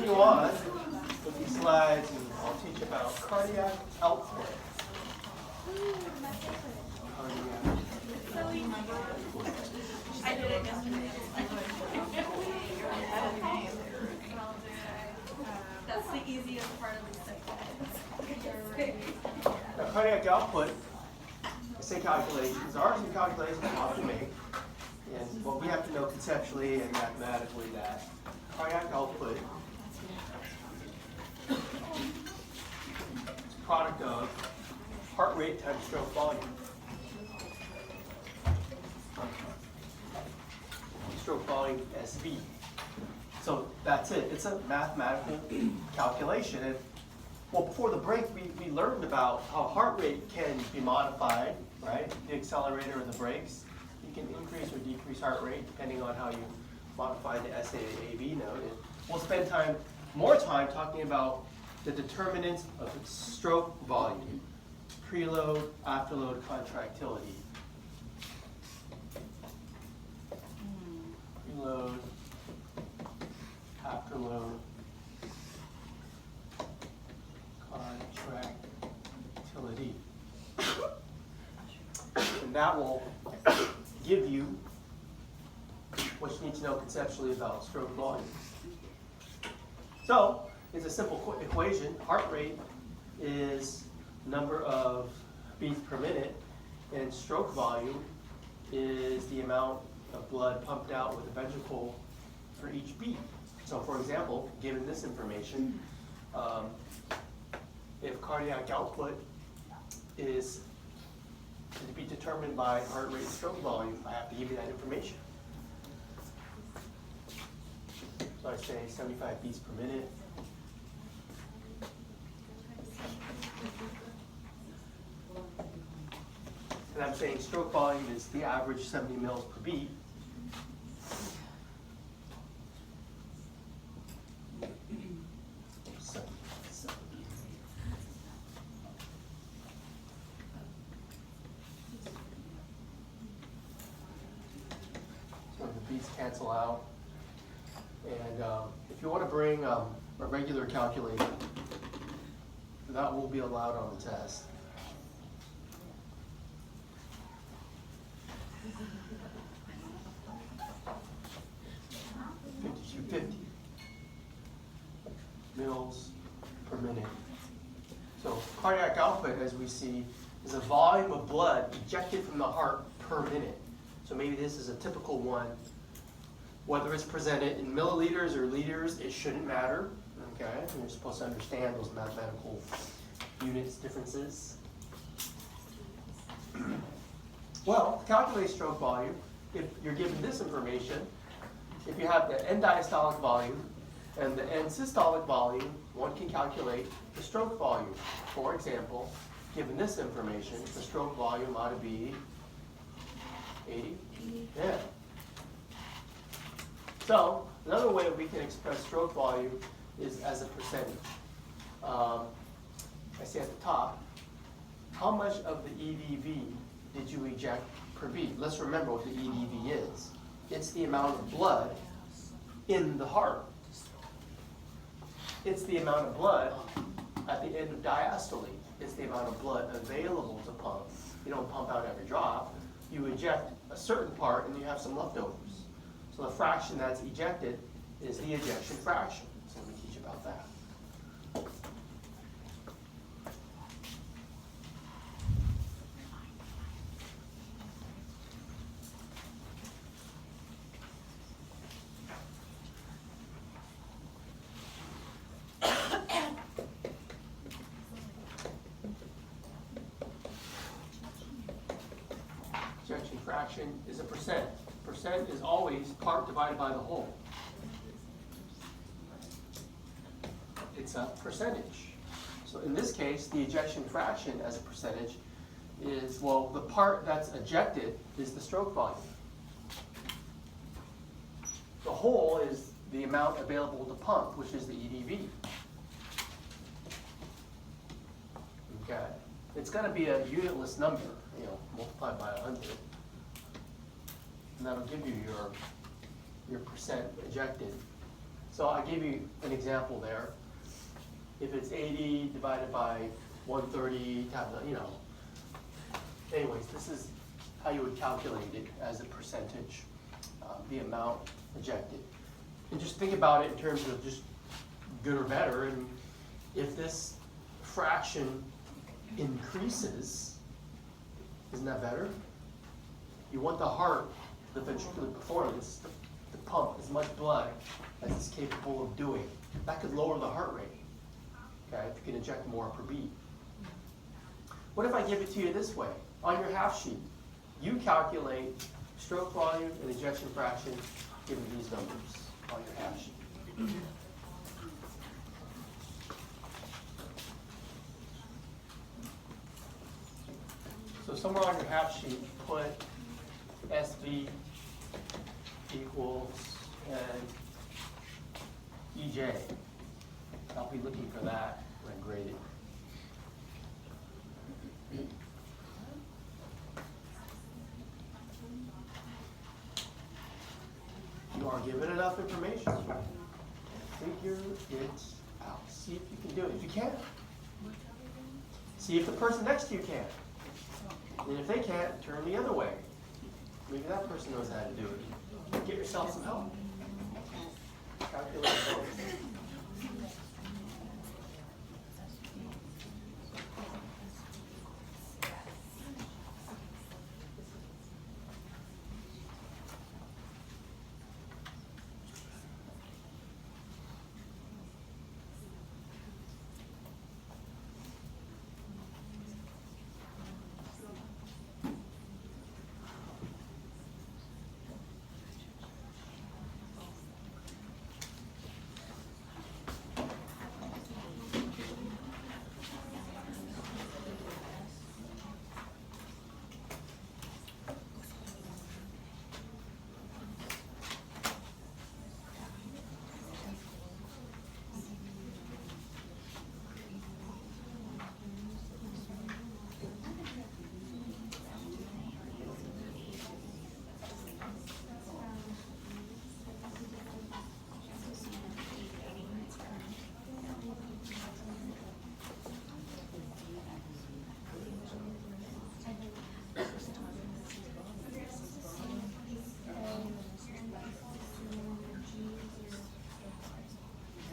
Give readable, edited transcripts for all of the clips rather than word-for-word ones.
continue on with these slides, and I'll teach about cardiac output. I did it yesterday. That's the easiest part of the Now, cardiac output, I say calculations. There are some calculations we have to make, and well, we have to know conceptually and mathematically that cardiac output is a product of heart rate times stroke volume. Stroke volume SV. So that's it. It's a mathematical calculation. And well, before the break, we learned about how heart rate can be modified, right? The accelerator and the brakes. You can increase or decrease heart rate depending on how you modify the SAAV node. And we'll spend more time talking about the determinants of stroke volume, preload, afterload contractility. Preload, afterload, contractility. And that will give you what you need to know conceptually about stroke volume. So, it's a simple equation. Heart rate is number of beats per minute, and stroke volume is the amount of blood pumped out with a ventricle for each beat. So for example, given this information, if cardiac output is to be determined by heart rate and stroke volume, I have to give you that information. So I say 75 beats per minute. And I'm saying stroke volume is the average 70 mils per beat. So the beats cancel out. And if you want to bring a regular calculator, that will be allowed on the test. Mils per minute. So cardiac output, as we see, is a volume of blood ejected from the heart per minute. So maybe this is a typical one. Whether it's presented in milliliters or liters, it shouldn't matter. Okay, you're supposed to understand those mathematical units differences. Well, to calculate stroke volume, if you're given this information, if you have the end diastolic volume and the end systolic volume, one can calculate the stroke volume. For example, given this information, the stroke volume ought to be 80. Yeah. So, another way we can express stroke volume is as a percentage. I see at the top, how much of the EDV did you eject per beat? Let's remember what the EDV is. It's the amount of blood in the heart. It's the amount of blood at the end of diastole. It's the amount of blood available to pump. You don't pump out every drop. You eject a certain part and you have some leftovers. So the fraction that's ejected is the ejection fraction. So we teach about that. Ejection fraction is a percent. Percent is always part divided by the whole. It's a percentage. So in this case, the ejection fraction as a percentage is, well, the part that's ejected is the stroke volume. The whole is the amount available to pump, which is the EDV. Okay. It's going to be a unitless number, multiplied by 100. And that'll give you your percent ejected. So I gave you an example there. If it's 80 divided by 130 times, you know. Anyways, this is how you would calculate it as a percentage, the amount ejected. And just think about it in terms of just good or better. And if this fraction increases, isn't that better? You want the heart, the ventricular performance, to pump as much blood as it's capable of doing. That could lower the heart rate, okay, if you can inject more per beat. What if I give it to you this way? On your half sheet, you calculate stroke volume and ejection fraction given these numbers on your half sheet. So somewhere on your half sheet, put SV equals and EJ. I'll be looking for that when I grade it. You are given enough information. Figure it out. See if you can do it. If you can't, see if the person next to you can. And if they can't, turn the other way. Maybe that person knows how to do it. Get yourself some help. Calculate both.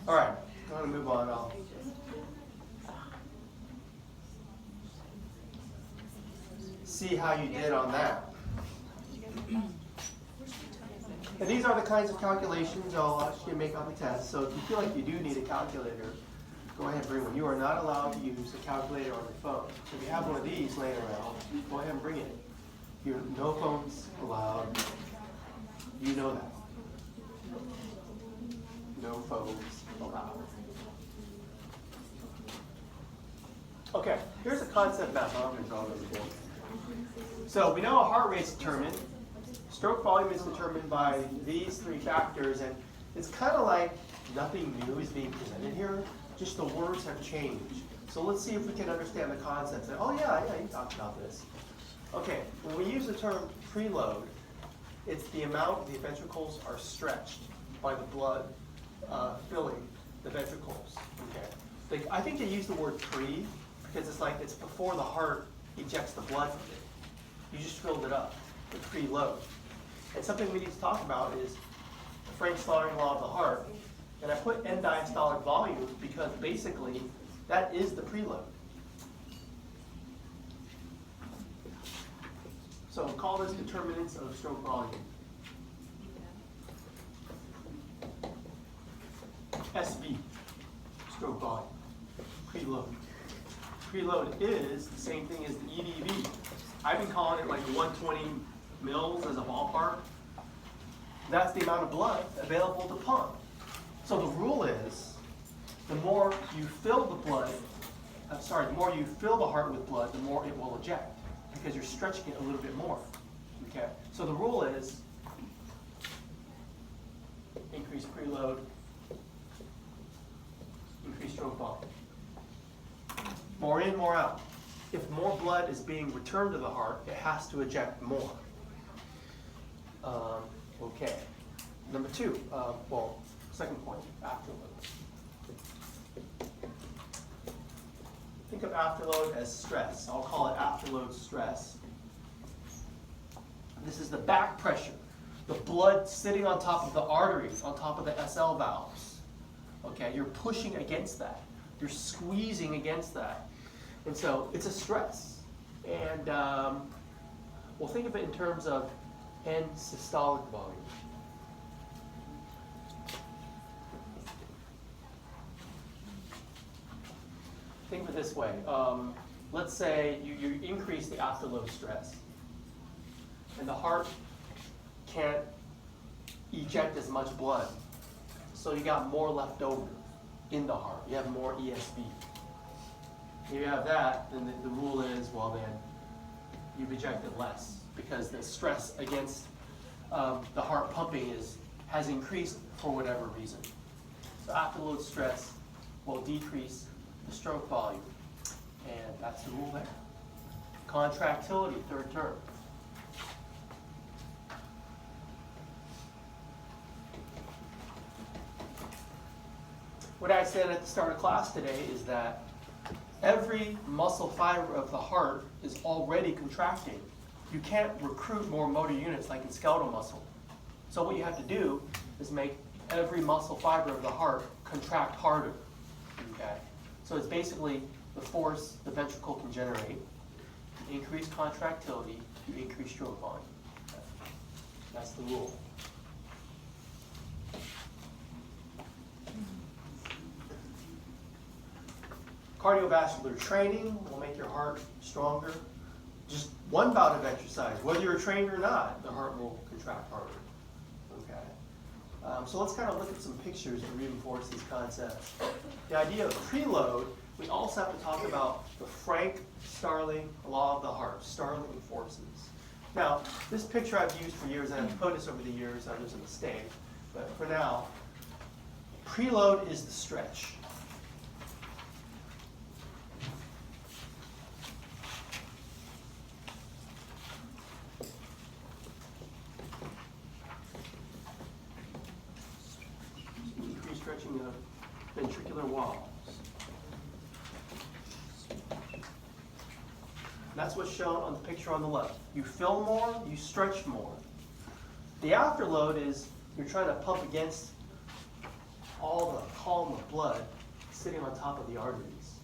All right, I'm going to move on. I'll see how you did on that. And these are the kinds of calculations I'll actually make on the test. So if you feel like you do need a calculator, go ahead and bring one. You are not allowed to use a calculator on your phone. So if you have one of these laying around, go ahead and bring it. No phones allowed. You know that. No phones allowed. Okay, here's a concept map. I'm going to draw this for. So we know a heart rate's determined. Stroke volume is determined by these three factors, and it's kind of like nothing new is being presented here, just the words have changed. So let's see if we can understand the concepts. Oh yeah, you talked about this. Okay, when we use the term preload, it's the amount the ventricles are stretched by the blood filling the ventricles. Okay, I think they use the word pre because it's like it's before the heart ejects the blood from it. You just filled it up with preload. And something we need to talk about is the Frank-Starling Law of the heart. And I put end diastolic volume because basically that is the preload. So we'll call this determinants of stroke volume. SV, stroke volume, preload. Preload is the same thing as the EDV. I've been calling it like 120 mils as a ballpark. That's the amount of blood available to pump. So the rule is, the more you fill the blood, the more you fill the heart with blood, the more it will eject, because you're stretching it a little bit more. Okay. So the rule is, increase preload, increase stroke volume. More in, more out. If more blood is being returned to the heart, it has to eject more. Okay. Number two, Second point, afterload. Think of afterload as stress. I'll call it afterload stress. This is the back pressure, the blood sitting on top of the arteries, on top of the SL valves. Okay, you're pushing against that. You're squeezing against that. And so it's a stress. And we'll think of it in terms of end systolic volume. Think of it this way. Let's say you increase the afterload stress, and the heart can't eject as much blood. So you got more left over in the heart. You have more ESB. If you have that, then the rule is, well then, you've ejected less because the stress against the heart pumping has increased for whatever reason. So afterload stress will decrease the stroke volume, and that's the rule there. Contractility, third term. What I said at the start of class today is that every muscle fiber of the heart is already contracting. You can't recruit more motor units like in skeletal muscle. So what you have to do is make every muscle fiber of the heart contract harder. Okay? So it's basically the force the ventricle can generate. You increase contractility, you increase stroke volume. That's the rule. Cardiovascular training will make your heart stronger. Just one bout of exercise, whether you're trained or not, the heart will contract harder. Okay. So let's kind of look at some pictures and reinforce these concepts. The idea of preload, we also have to talk about the Frank-Starling Law of the heart, Starling forces. Now, this picture I've used for years, and I've noticed over the years that there's a mistake, but for now, preload is the stretch. Stretching the ventricular walls. That's what's shown on the picture on the left. You fill more, you stretch more. The afterload is you're trying to pump against all the column of blood sitting on top of the arteries.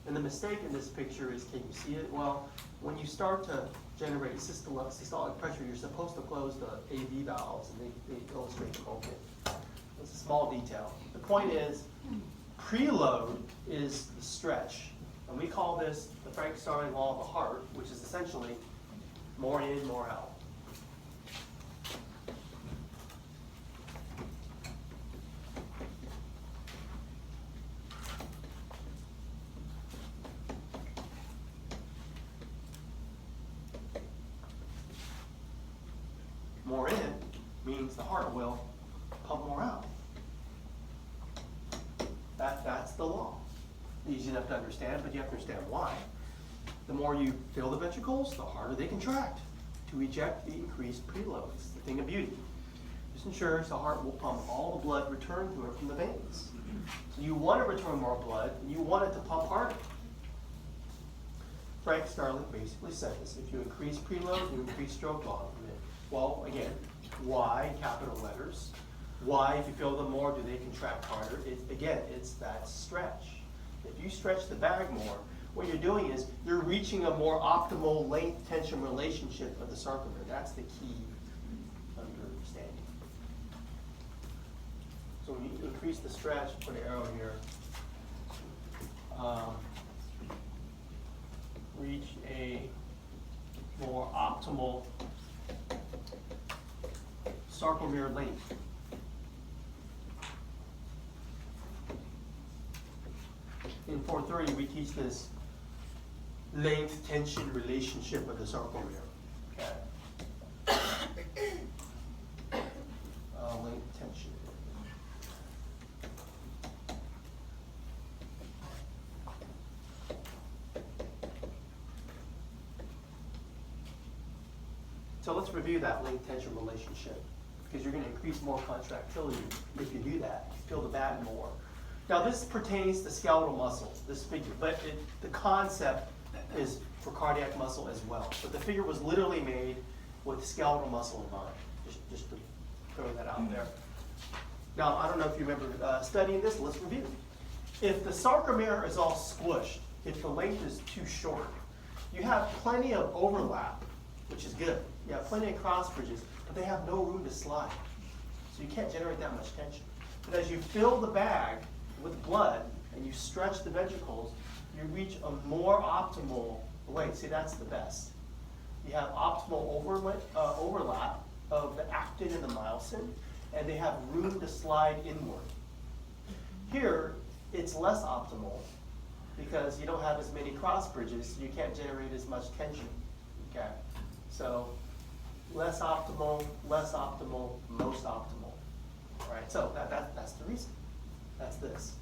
And the mistake in this picture is, can you see it? Well, when you start to generate systolic pressure, you're supposed to close the AV valves, and they illustrate them open. It's a small detail. The point is, preload is the stretch. And we call this the Frank-Starling Law of the heart, which is essentially more in, more out. More in means the heart will pump more out. That's the law. Easy enough to understand, but you have to understand why. The more you fill the ventricles, the harder they contract to eject the increased preload. It's the thing of beauty. This ensures the heart will pump all the blood returned to it from the veins. So you want to return more blood, and you want it to pump harder. Frank-Starling basically says, if you increase preload, you increase stroke volume. Well, again, why, capital letters? Why, if you fill them more, do they contract harder? It's that stretch. If you stretch the bag more, what you're doing is you're reaching a more optimal length-tension relationship of the sarcomere. That's the key understanding. So when you increase the stretch, put an arrow here, reach a more optimal sarcomere length. In 430, we teach this length-tension relationship of the sarcomere. Okay. Length tension. So let's review that length-tension relationship. because you're going to increase more contractility if you do that. You feel the bag more. Now this pertains to skeletal muscle, this figure, but the concept is for cardiac muscle as well. But the figure was literally made with skeletal muscle in mind, just to throw that out there. Now, I don't know if you remember studying this, let's review. If the sarcomere is all squished, if the length is too short, you have plenty of overlap, which is good. You have plenty of cross bridges, but they have no room to slide. So you can't generate that much tension. But as you fill the bag with blood and you stretch the ventricles, you reach a more optimal length. See, that's the best. You have optimal overlap of the actin and the myosin, and they have room to slide inward. Here, it's less optimal because you don't have as many cross bridges, so you can't generate as much tension. Okay, so less optimal, most optimal. All right, so that's the reason. That's this.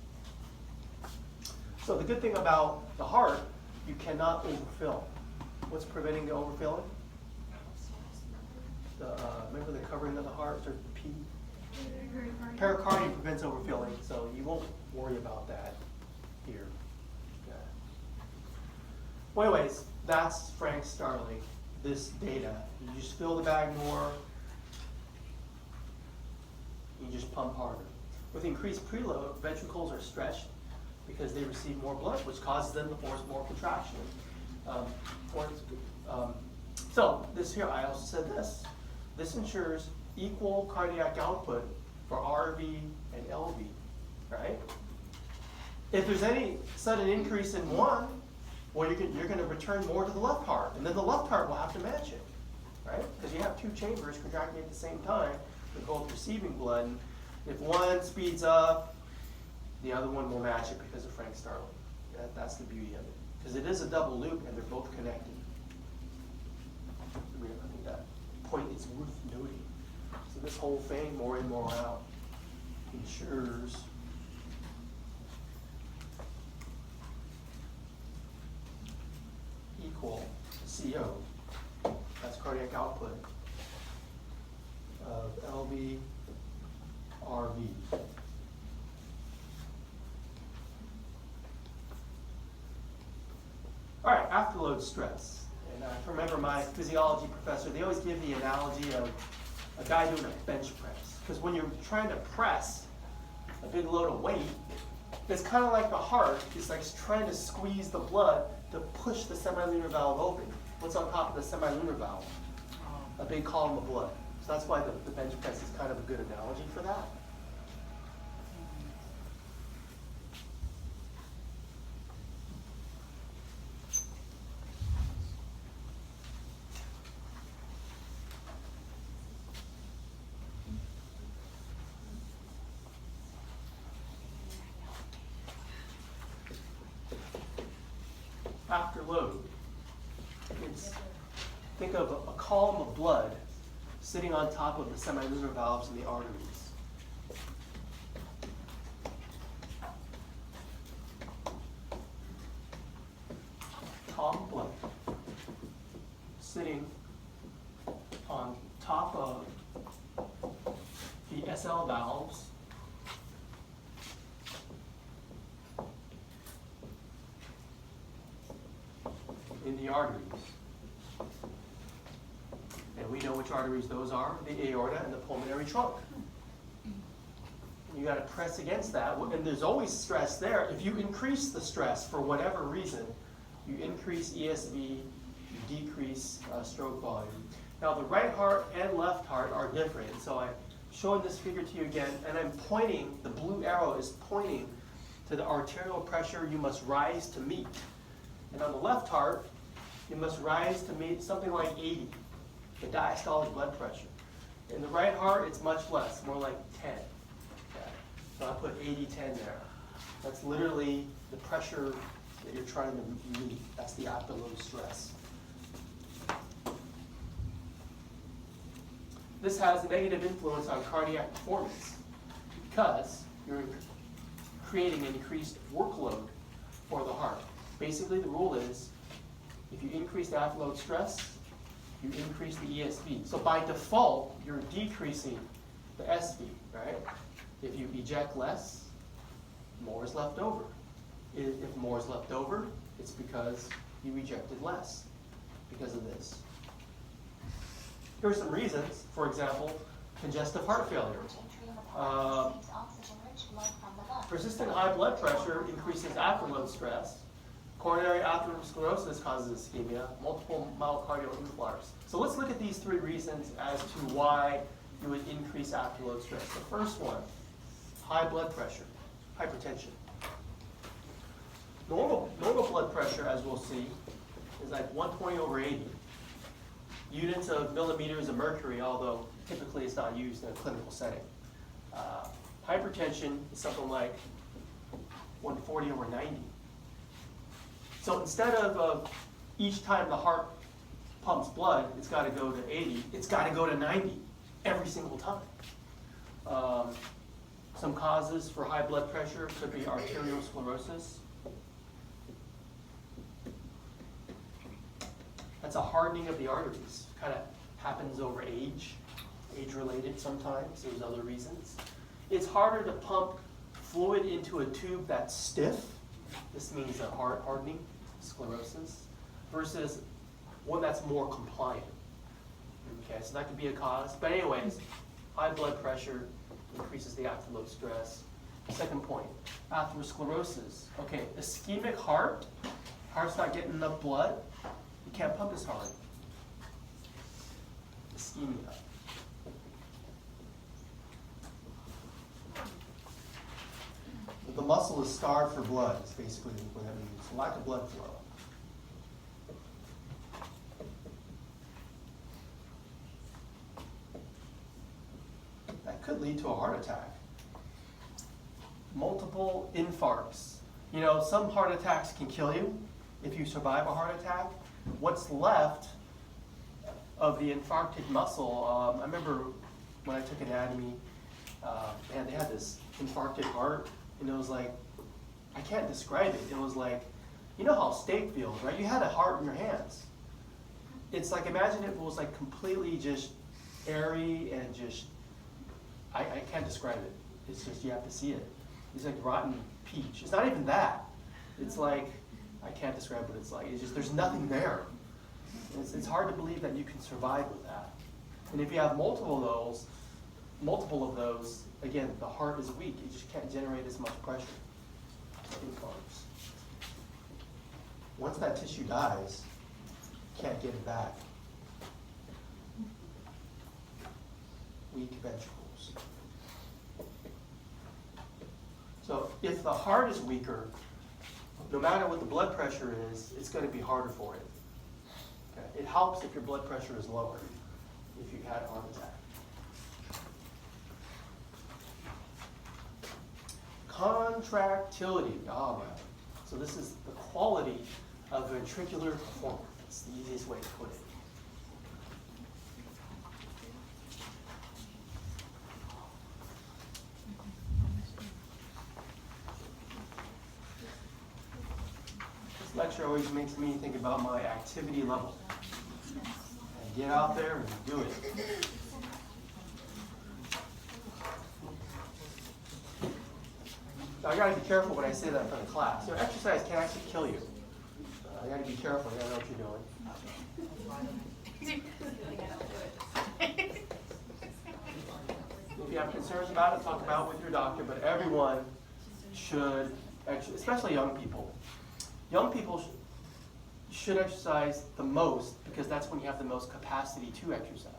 So the good thing about the heart, you cannot overfill. What's preventing the overfilling? Remember the covering of the heart, or P? Pericardium prevents overfilling, so you won't worry about that here. Okay. Well, anyways, that's Frank-Starling, this data. You just fill the bag more, you just pump harder. With increased preload, ventricles are stretched because they receive more blood, which causes them to force more contraction. So this here, I also said this. This ensures equal cardiac output for RV and LV, right? If there's any sudden increase in one, well, you're going to return more to the left heart, and then the left heart will have to match it, right? Because you have two chambers contracting at the same time, they're both receiving blood. And if one speeds up, the other one will match it because of Frank-Starling. That's the beauty of it. Because it is a double loop and they're both connected. I think that point is worth noting. So this whole thing, more in, more out, ensures equal CO, that's cardiac output, of LV, RV. All right, afterload stress. And I remember my physiology professor, they always give the analogy of a guy doing a bench press. Because when you're trying to press a big load of weight, it's kind of like the heart. It's like trying to squeeze the blood to push the semilunar valve open. What's on top of the semilunar valve? A big column of blood. So that's why the bench press is kind of a good analogy for that. Afterload. Think of a column of blood sitting on top of the semilunar valves and the arteries. Column of blood sitting on top of the SL valves in the arteries. And we know which arteries those are, the aorta and the pulmonary trunk. You got to press against that, and there's always stress there. If you increase the stress for whatever reason, you increase ESV, you decrease stroke volume. Now the right heart and left heart are different, so I'm showing this figure to you again, and I'm pointing, the blue arrow is pointing to the arterial pressure you must rise to meet. And on the left heart, you must rise to meet something like 80, the diastolic blood pressure. In the right heart, it's much less, more like 10. Okay. So I put 80-10 there. That's literally the pressure that you're trying to meet. That's the afterload stress. This has a negative influence on cardiac performance because you're creating an increased workload for the heart. Basically, the rule is, if you increase the afterload stress, you increase the ESV. So by default, you're decreasing the SV, right? If you eject less, more is left over. If more is left over, it's because you ejected less because of this. Here are some reasons. For example, congestive heart failure. Persistent high blood pressure increases afterload stress. Coronary atherosclerosis causes ischemia. Multiple myocardial infarcts. So let's look at these three reasons as to why you would increase afterload stress. The first one, high blood pressure, hypertension. Normal blood pressure, as we'll see, is like 120/80. Units of millimeters of mercury, although typically it's not used in a clinical setting. Hypertension is something like 140/90. So instead of each time the heart pumps blood, it's got to go to 80, it's got to go to 90 every single time. Some causes for high blood pressure could be arteriosclerosis. That's a hardening of the arteries. Kind of happens over age-related sometimes. There's other reasons. It's harder to pump fluid into a tube that's stiff. This means a heart hardening, sclerosis, versus one that's more compliant. Okay, so that could be a cause. But anyways, high blood pressure increases the afterload stress. Second point, atherosclerosis. Okay, ischemic heart's not getting enough blood. You can't pump as hard. Ischemia. The muscle is starved for blood, is basically what that means. Lack of blood flow. That could lead to a heart attack. Multiple infarcts. You know, some heart attacks can kill you if you survive a heart attack. What's left of the infarcted muscle, I remember when I took anatomy, man, they had this infarcted heart, and it was like, I can't describe it. It was like, you know how steak feels, right? You had a heart in your hands. It's like, imagine if it was like completely just airy and just, I can't describe it. It's just, you have to see it. It's like rotten peach. It's not even that. It's like, I can't describe what it's like. It's just, there's nothing there. It's hard to believe that you can survive with that. And if you have multiple of those, again, the heart is weak. You just can't generate as much pressure. Infarcts. Once that tissue dies, you can't get it back. Weak ventricles. So if the heart is weaker, no matter what the blood pressure is, it's going to be harder for it. Okay? It helps if your blood pressure is lower, if you had a heart attack. Contractility. Oh, man. So this is the quality of ventricular performance. That's the easiest way to put it. This lecture always makes me think about my activity level. And get out there and do it. I gotta be careful when I say that in front of class. You know, exercise can actually kill you. You gotta be careful. You gotta know what you're doing. If you have concerns about it, talk about it with your doctor. But everyone should, especially young people. Young people should exercise the most because that's when you have the most capacity to exercise.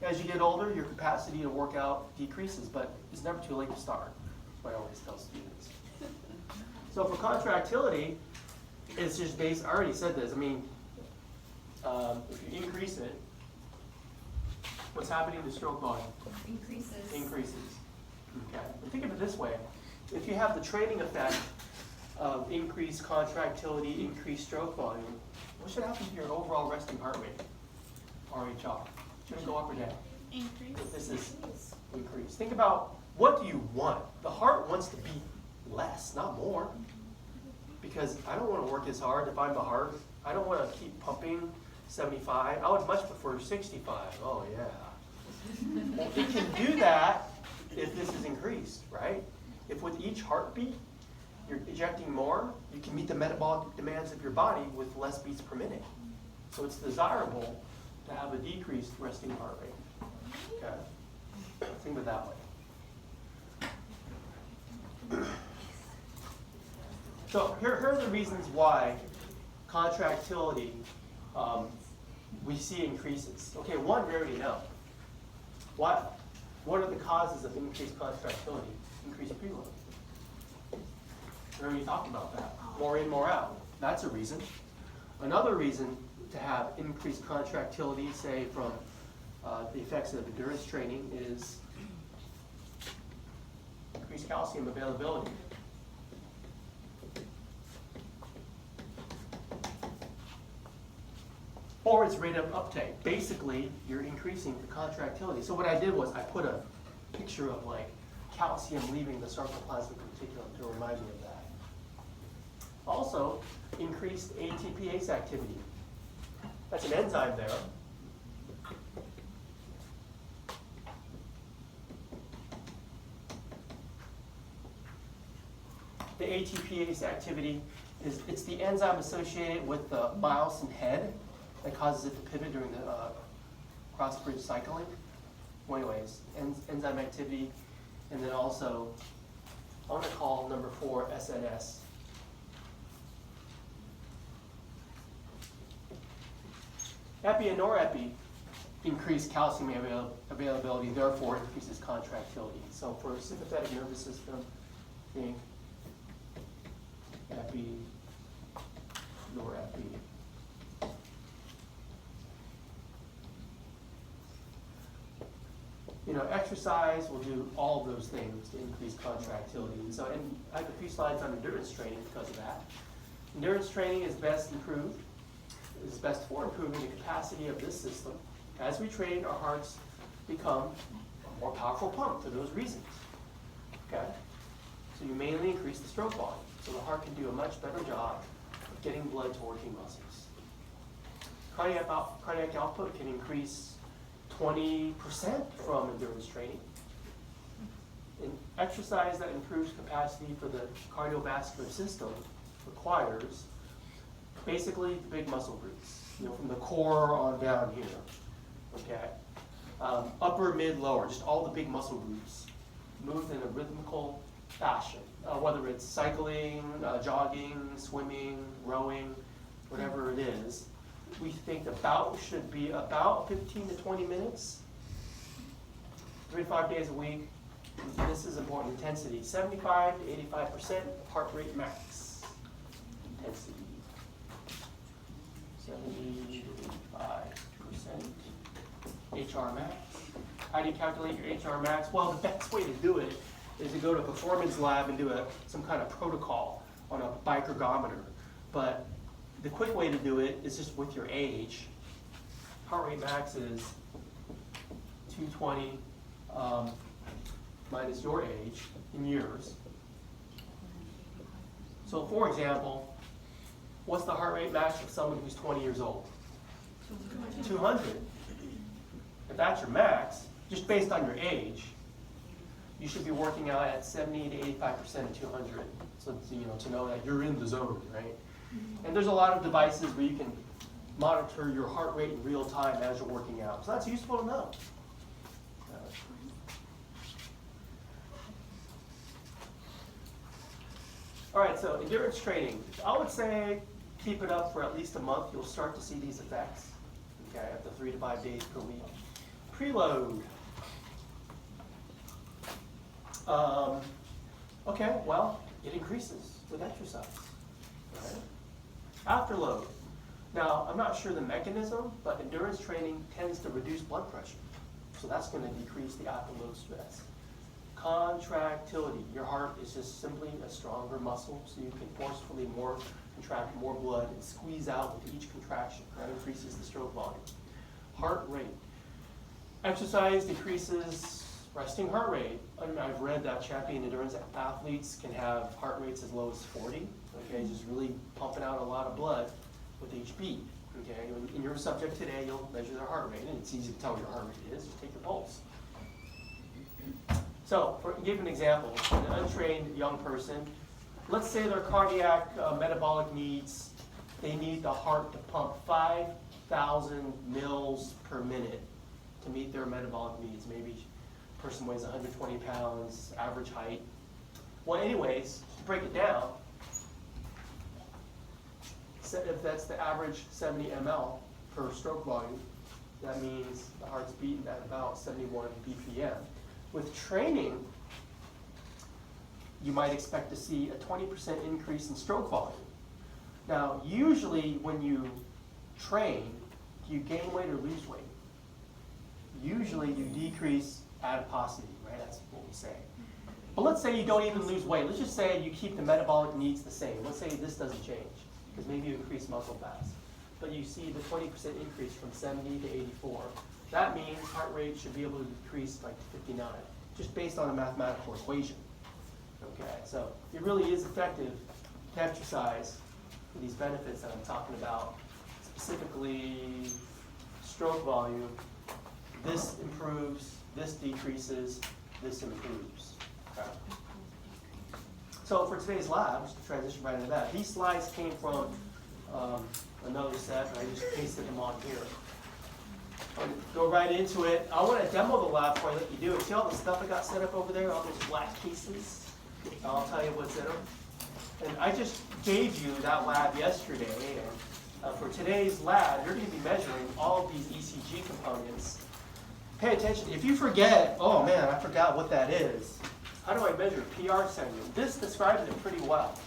As you get older, your capacity to work out decreases, but it's never too late to start. That's what I always tell students. So for contractility, it's just based, I already said this, I mean, if you increase it, what's happening to stroke volume? Increases. Okay. And think of it this way. If you have the training effect of increased contractility, increased stroke volume, what should happen to your overall resting heart rate? RHR. Should it go up or down? Increase. If this is increased. Think about, what do you want? The heart wants to beat less, not more. Because I don't want to work as hard if I'm the heart. I don't want to keep pumping 75. I would much prefer 65. Oh, yeah. Well, it can do that if this is increased, right? If with each heartbeat, you're ejecting more, you can meet the metabolic demands of your body with less beats per minute. So it's desirable to have a decreased resting heart rate. Okay? Think of it that way. So here are the reasons why contractility, we see increases. Okay, one we already know. What are the causes of increased contractility? Increased preload. We already talked about that. More in, more out. That's a reason. Another reason to have increased contractility, say from the effects of endurance training, is increased calcium availability. Or its rate of uptake. Basically, you're increasing the contractility. So what I did was I put a picture of like calcium leaving the sarcoplasmic reticulum to remind me of that. Also, increased ATPase activity. That's an enzyme there. The ATPase activity it's the enzyme associated with the myosin head that causes it to pivot during the cross-bridge cycling. Well, anyways, enzyme activity, and then also, I want to call number 4 SNS. Epi and norepi increase calcium availability, therefore increases contractility. So for sympathetic nervous system, think epi, norepi. You know, exercise will do all of those things to increase contractility. And so, and I have a few slides on endurance training because of that. Endurance training is best for improving the capacity of this system. As we train, our hearts become a more powerful pump for those reasons. Okay? So you mainly increase the stroke volume. So the heart can do a much better job of getting blood to working muscles. Cardiac output can increase 20% from endurance training. An exercise that improves capacity for the cardiovascular system requires basically the big muscle groups, you know, from the core on down here, okay? Upper, mid, lower, just all the big muscle groups moved in a rhythmical fashion, whether it's cycling, jogging, swimming, rowing, whatever it is. We think the bout should be about 15 to 20 minutes, 3 to 5 days a week. This is important intensity, 75 to 85% heart rate max intensity. 70 to 85% HR max. How do you calculate your HR max? Well, the best way to do it is to go to a performance lab and do some kind of protocol on a bike ergometer. But the quick way to do it is just with your age. Heart rate max is 220 minus your age in years. So for example, what's the heart rate max of someone who's 20 years old? 200. If that's your max, just based on your age, you should be working out at 70 to 85% of 200. So you know, to know that you're in the zone, right? And there's a lot of devices where you can monitor your heart rate in real time as you're working out. So that's useful to know. All right, so endurance training. I would say keep it up for at least a month. You'll start to see these effects, okay, after 3 to 5 days per week. Preload. Okay, well, it increases with exercise. Right? Afterload. Now, I'm not sure the mechanism, but endurance training tends to reduce blood pressure. So that's going to decrease the afterload stress. Contractility. Your heart is just simply a stronger muscle, so you can forcefully contract more blood and squeeze out with each contraction. That increases the stroke volume. Heart rate. Exercise decreases resting heart rate. I've read that champion endurance athletes can have heart rates as low as 40. Okay, just really pumping out a lot of blood with each beat. Okay, in your subject today, you'll measure their heart rate, and it's easy to tell what your heart rate is. Just take your pulse. So, give an example. An untrained young person, let's say their cardiac metabolic needs, they need the heart to pump 5,000 mils per minute to meet their metabolic needs. Maybe a person weighs 120 pounds, average height. Well, anyways, to break it down, if that's the average 70 ml per stroke volume, that means the heart's beating at about 71 BPM. With training, you might expect to see a 20% increase in stroke volume. Now, usually when you train, do you gain weight or lose weight? Usually you decrease adiposity, right? That's what we say. But let's say you don't even lose weight. Let's just say you keep the metabolic needs the same. Let's say this doesn't change, because maybe you increase muscle mass. But you see the 20% increase from 70 to 84. That means heart rate should be able to decrease like to 59, just based on a mathematical equation. Okay, so it really is effective to exercise for these benefits that I'm talking about, specifically stroke volume. This improves, this decreases, this improves. Okay. So for today's lab, just to transition right into that, these slides came from another set, and I just pasted them on here. I'm going to go right into it. I want to demo the lab before I let you do it. See all the stuff I got set up over there, all those black cases? I'll tell you what's in them. And I just gave you that lab yesterday, and for today's lab, you're going to be measuring all of these ECG components. Pay attention. If you forget, oh man, I forgot what that is. How do I measure PR segment? This describes it pretty well.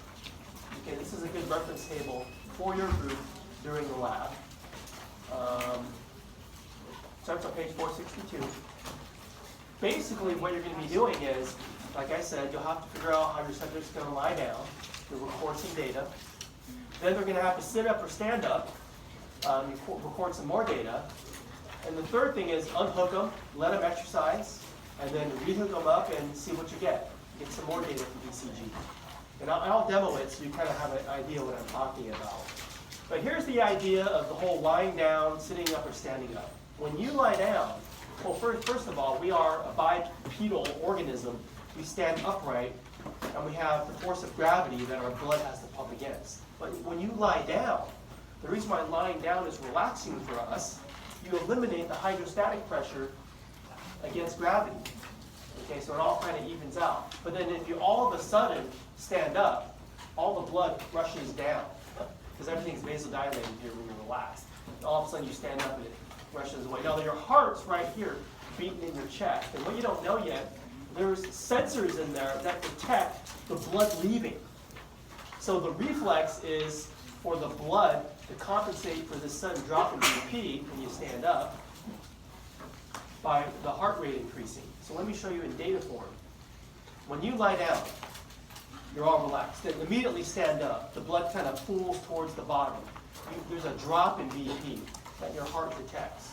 Okay, this is a good reference table for your group during the lab. Starts on page 462. Basically, what you're going to be doing is, like I said, you'll have to figure out how your subject's going to lie down. You'll record some data. Then they're going to have to sit up or stand up. Record some more data. And the third thing is unhook them, let them exercise, and then rehook them up and see what you get. Get some more data from ECG. And I'll demo it so you kind of have an idea what I'm talking about. But here's the idea of the whole lying down, sitting up, or standing up. When you lie down, well, first of all, we are a bipedal organism. We stand upright, and we have the force of gravity that our blood has to pump against. But when you lie down, the reason why lying down is relaxing for us, you eliminate the hydrostatic pressure against gravity. Okay, so it all kind of evens out. But then if you all of a sudden stand up, all the blood rushes down, because everything's vasodilated here when you're relaxed. And all of a sudden you stand up and it rushes away. Now your heart's right here, beating in your chest. And what you don't know yet, there's sensors in there that detect the blood leaving. So the reflex is for the blood to compensate for this sudden drop in BP when you stand up by the heart rate increasing. So let me show you in data form. When you lie down, you're all relaxed. Then immediately stand up. The blood kind of pools towards the bottom. There's a drop in BP that your heart detects.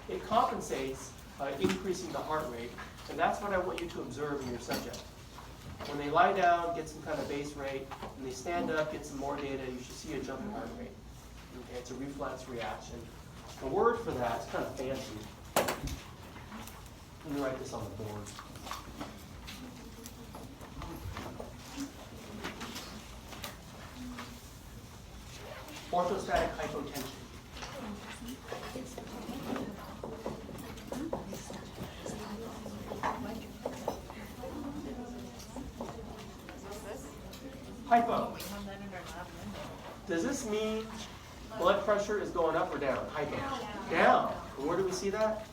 It compensates by increasing the heart rate, and that's what I want you to observe in your subject. When they lie down, get some kind of base rate. When they stand up, get some more data, you should see a jump in heart rate. Okay, it's a reflex reaction. The word for that is kind of fancy. Let me write this on the board. Orthostatic hypotension. Hypo. Does this mean blood pressure is going up or down? Hypo. Down. And where do we see that?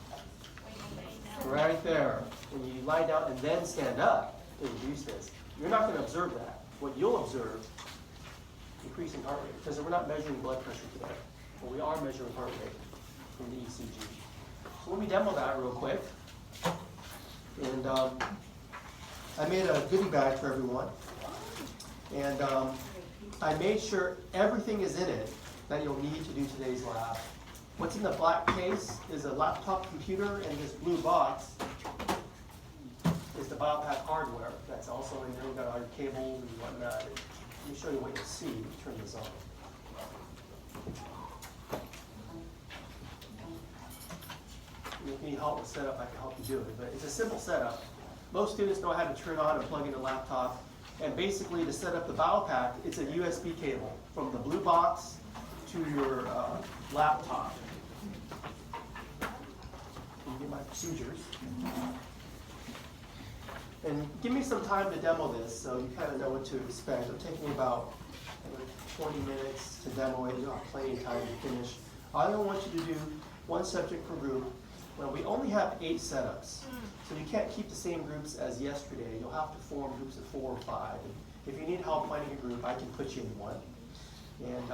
Right there. When you lie down and then stand up to reduce this. You're not going to observe that. What you'll observe, increasing heart rate, because we're not measuring blood pressure today, but we are measuring heart rate from the ECG. So let me demo that real quick. And I made a goodie bag for everyone. And I made sure everything is in it that you'll need to do today's lab. What's in the black case is a laptop computer, and this blue box is the BioPack hardware. That's also in there. We've got our cables and whatnot. Let me show you what you'll see. Let me turn this on. If you need help with setup, I can help you do it. But it's a simple setup. most students know how to turn on and plug in a laptop. And basically, to set up the BIOL pack, it's a USB cable from the blue box to your laptop. You get my procedures. And give me some time to demo this so you kind of know what to expect. It'll take me about 20 minutes to demo it. You'll have plenty of time to finish. I only want you to do one subject per group. Well, we only have 8 setups, so you can't keep the same groups as yesterday. You'll have to form groups of 4 or 5. And if you need help finding a group, I can put you in one. And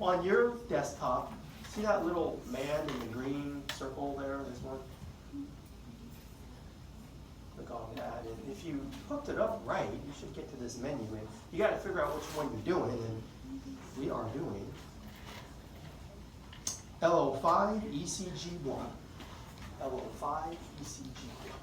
on your desktop, see that little man in the green circle there? There's one. Click on that, and if you hooked it up right, you should get to this menu, and you got to figure out which one you're doing, and we are doing LO5 ECG1. LO5 ECG1.